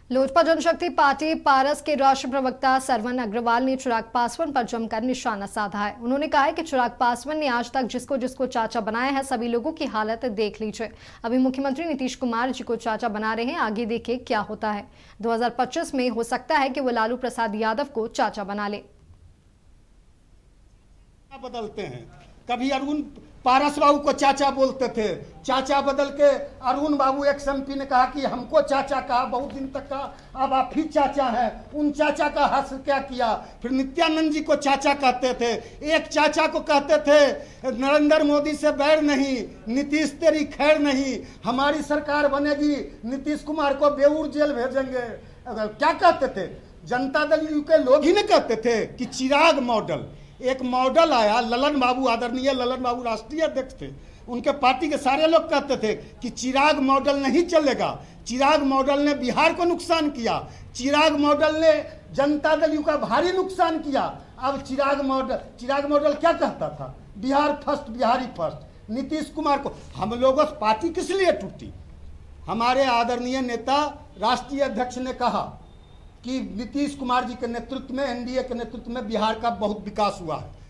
लोजपा जनशक्ति party पारस के राष्ट्रीय प्रवक्ता सरवन अग्रवाल ने चिराग पासवान पर जमकर निशाना साधा है। उन्होंने कहा है कि चिराग पासवान ने आज तक जिसको जिसको चाचा बनाया है, सभी लोगों की हालत देख लीजिए। अभी मुख्यमंत्री नीतीश कुमार जी को चाचा बना रहे हैं, आगे देखिए क्या होता है। 2025 में हो सकता है कि वो लालू प्रसाद यादव को चाचा बना ले। बदलते हैं, कभी अरुण पारस बाबू को चाचा बोलते थे, चाचा बदल के अरुण बाबू एक्स एमपी ने कहा कि हमको चाचा कहा, बहुत दिन तक कहा, अब आप फिर चाचा हैं। उन चाचा का हासिल क्या किया? फिर नित्यानंद जी को चाचा कहते थे, एक चाचा को कहते थे नरेंद्र मोदी से बैर नहीं, नीतीश तेरी खैर नहीं, हमारी सरकार बनेगी, नीतीश कुमार को बेऊर जेल भेजेंगे। क्या कहते थे? जनता दल यू के लोग ही नहीं कहते थे कि चिराग मॉडल, एक मॉडल आया। ललन बाबू, आदरणीय ललन बाबू राष्ट्रीय अध्यक्ष थे, उनके पार्टी के सारे लोग कहते थे कि चिराग मॉडल नहीं चलेगा। चिराग मॉडल ने बिहार को नुकसान किया, चिराग मॉडल ने जनता दल यू का भारी नुकसान किया। अब चिराग मॉडल क्या कहता था? Bihar first, Bihari first. नीतीश कुमार को हम लोगों से पार्टी किस लिए टूटी? हमारे आदरणीय नेता राष्ट्रीय अध्यक्ष ने कहा कि नीतीश कुमार जी के नेतृत्व में, एनडीए के नेतृत्व में बिहार का बहुत विकास हुआ है।